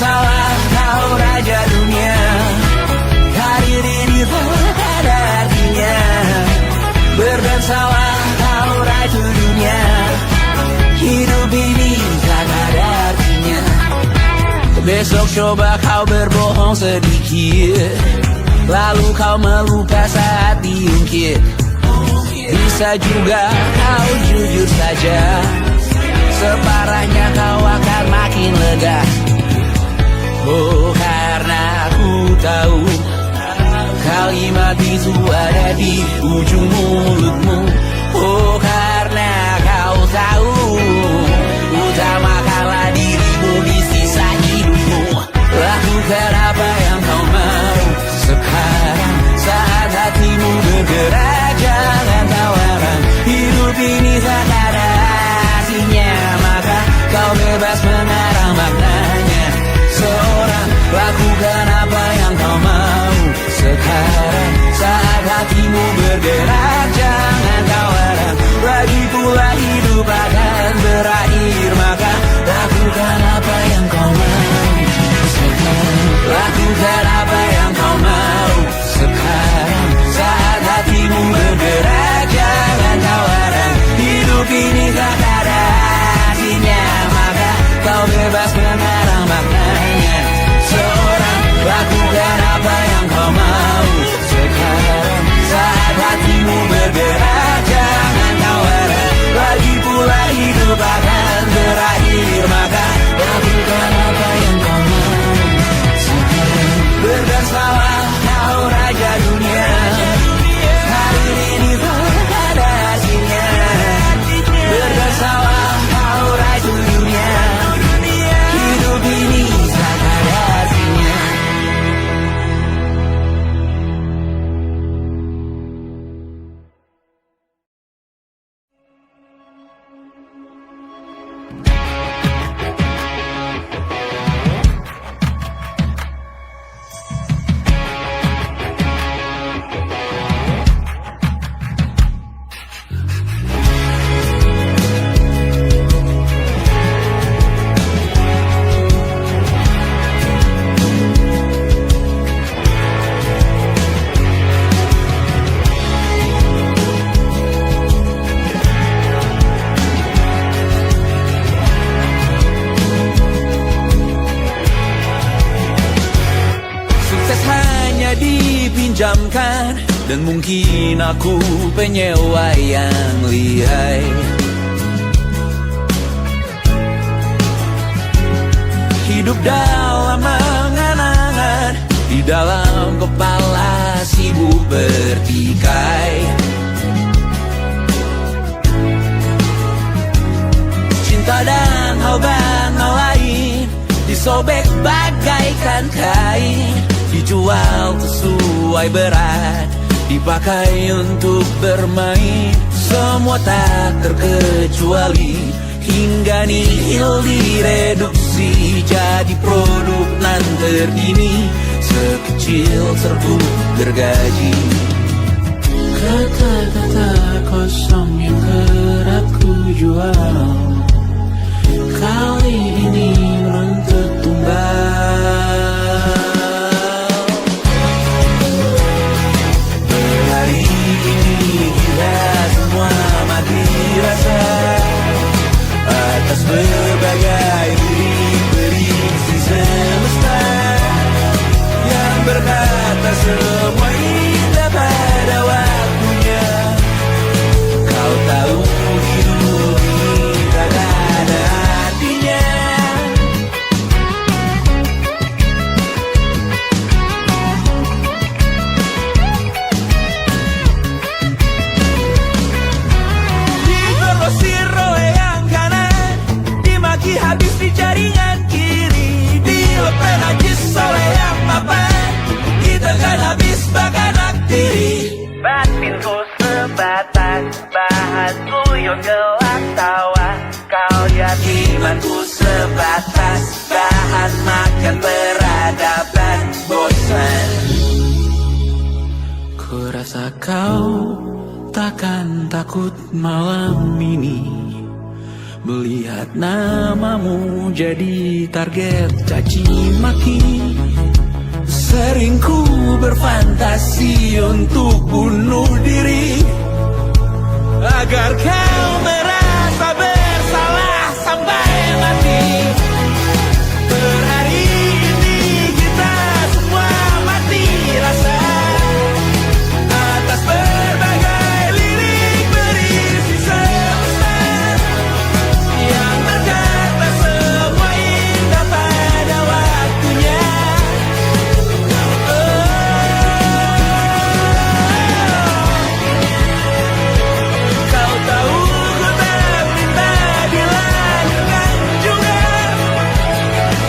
bersalah kau raja dunia. Karir ini tak ada artinya. Berdansalah kau ratu dunia. Hidup ini tak ada artinya. Besok coba kau berbohong sedikit, lalu kau melupa saat diungkit. Bisa juga kau jujur saja, separahnya kau akan makin lega. Oh, karena aku tahu kalimat itu ada di ujung mulutmu. Oh, karena kau tahu utamakanlah dirimu di sisa hidupmu. Lakukan apa yang kau mau sekarang, saat hatimu bergerak. Jangan tawaran, hidup ini tak ada artinya, maka kau bebas mengarang maknanya. Seorang, lakukan apa yang kau mau sekarang, saat hatimu bergerak. Jangan tawaran, lagi pula hidup akan berakhir, maka lakukan apa yang kau mau sekarang. Lakukan apa yang kau mau sekarang, saat hatimu bergerak. Jangan tawaran, hidup ini tak ada artinya, maka kau bebas mengarang maknanya. Seorang, lakukan apa yang kau mau sekarang, saat hatimu bergerak. Jangan tawaran, lagi pula hidup akan berakhir, maka lakukan apa yang kau mau sekarang. Berdansalah kau raja dunia. Hari ini tak ada artinya. Berdansalah kau raja dunia. Hidup ini tak ada artinya. Dipinjamkan, dan mungkin aku penyewa yang lihai. Hidup dalam angan-angan, di dalam kepala sibuk bertikai. Cinta dan hal lain disobek bagaikan kain, dijual sesuai berat, dipakai untuk bermain. Semua tak terkecuali, hingga nihil direduksi jadi produk nan terkini, sekecil serbuk gergaji. Kata-kata kosong yang kerap ku jual, kali ini menuntut tumbal. Hari ini kita semua mati rasa atas berbagai prediksi semesta yang berkata semua indah pada waktunya. Kau tahu hidup ini tak ada artinya. Digrosir oleh yang kanan, dimaki habis di jaringan kiri, dilepeh najis oleh yang mapan, kita kan habis bakanak diri. Batinku sebatas bahan guyon gelak tawa, kau jadi imanku sebatas bahan makan peradaban bosan. Ku rasa kau takkan takut malam ini Melihat namamu jadi target caci maki. Sering ku berfantasi untuk bunuh diri agar kau merasa bersalah sampai mati. Per hari ini kita semua mati rasa atas berbagai lirik berisi semesta yang berkata semua indah pada waktunya. Kau tahu ku tak minta dilahirkan juga.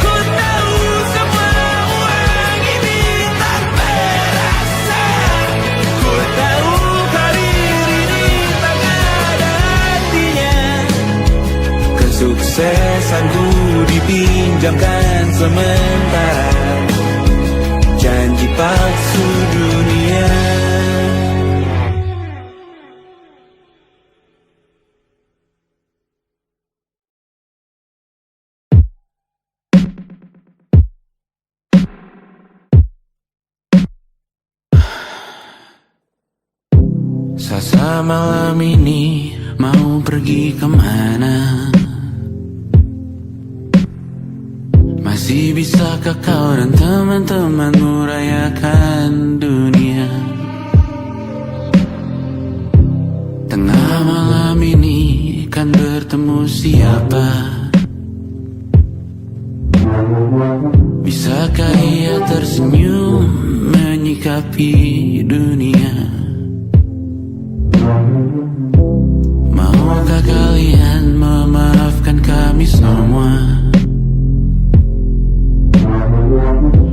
Ku tahu semua uang ini tak berasa. Ku tahu karir ini tak ada artinya. Kesuksesanku dipinjamkan sementara, janji palsu dunia. Sasa malam ini mau pergi kemana? Masih bisakah kau dan teman-temanmu rayakan dunia? Tengah malam ini kan bertemu siapa? Bisakah ia tersenyum menyikapi dunia? Maukah kalian memaafkan kami semua?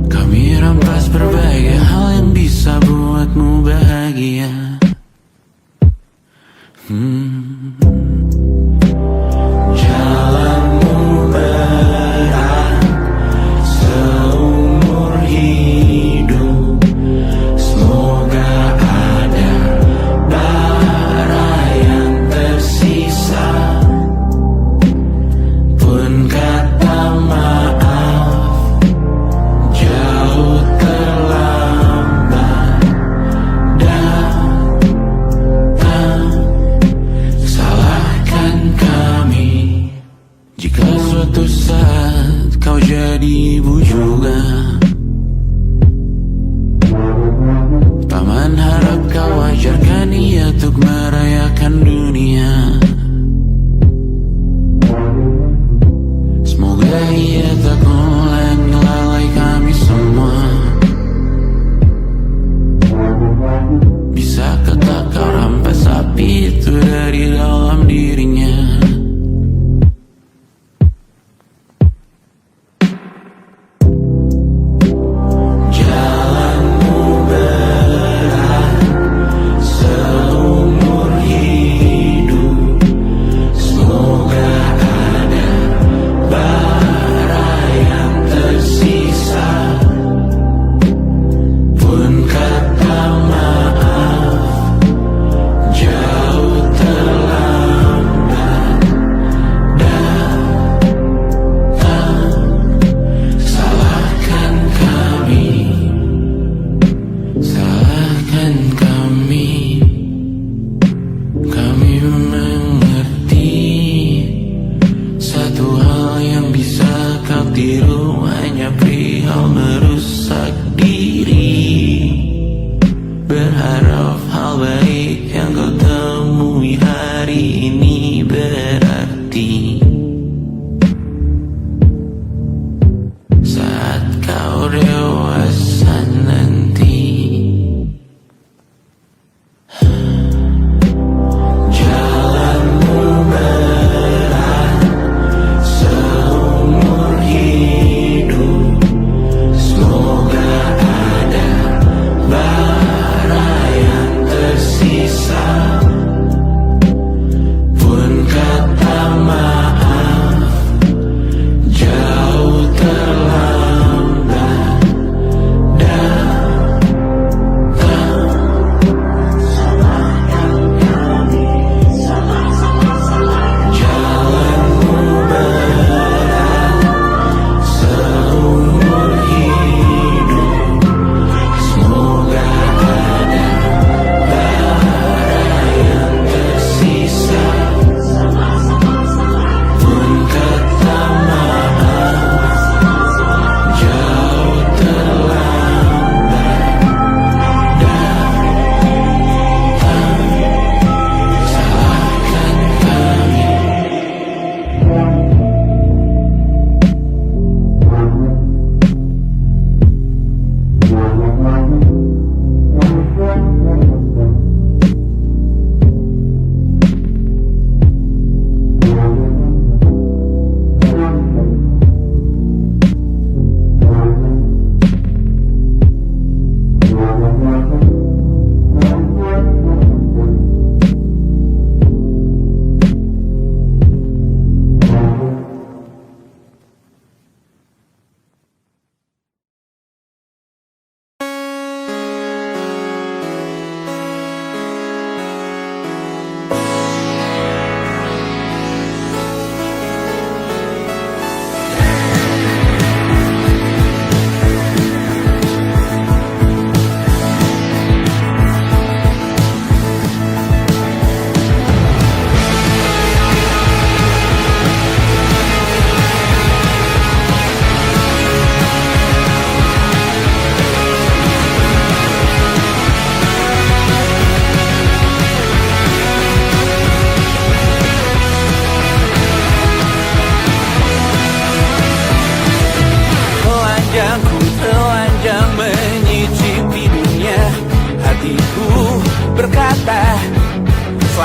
Kami rampas berbagai hal yang bisa buatmu bahagia. Jalanmu berat seumur hidup. Semoga ada bara yang tersisa. Pun kata maaf jauh terlambat datang. Salahkan kami jika suatu saat kau jadi ibu juga. Paman harap kau ajarkan ia untuk merayakan dunia. Semoga ia tak ulangi lalai kami semua. Bisakah tak kau rampas api itu dari dalam dirinya? Jalanmu berat seumur hidup. Semoga ada bara yang tersisa. Pun kata maaf jauh terlambat datang. Salahkan kami, salahkan kami. Kami mengerti satu hal yang bisa kau tiru hanya perihal merusak diri. Berharap hal baik yang kau temui hari ini berarti saat kau dewasa nanti. Jalanmu berat seumur hidup.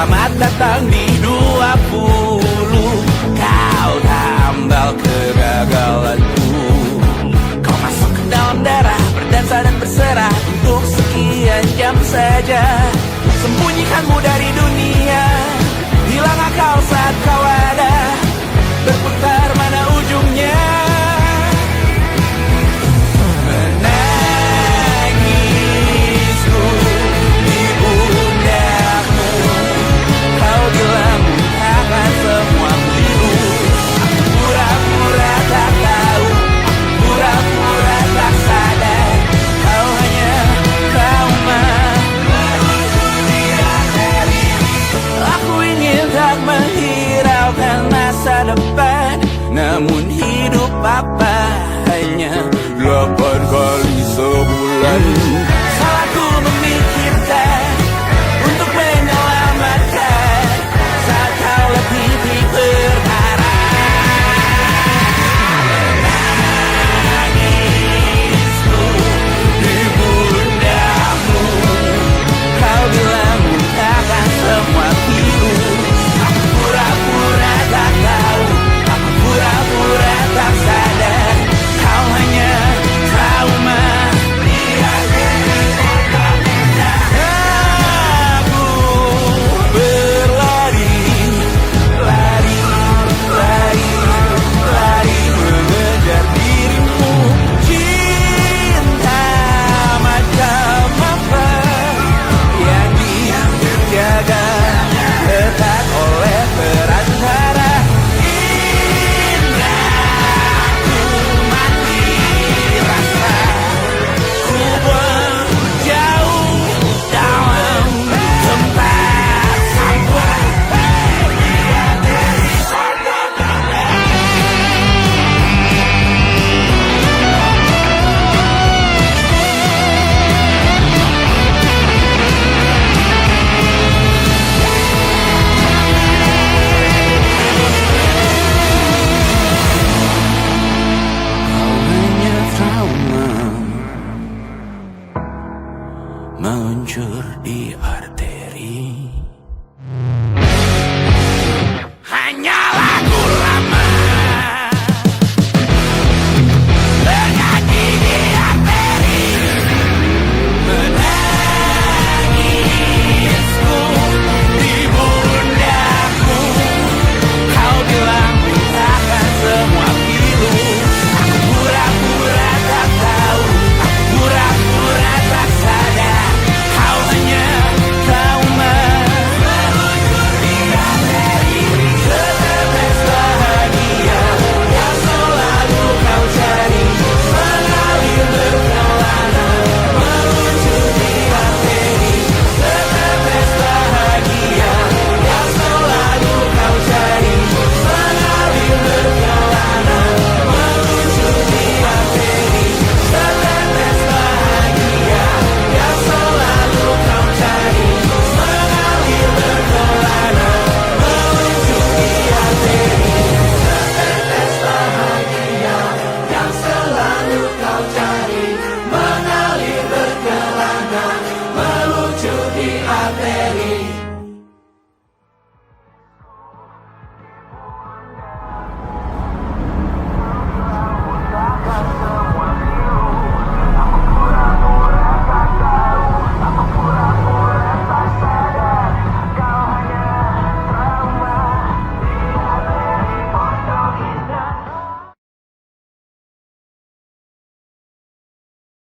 Selamat datang di 20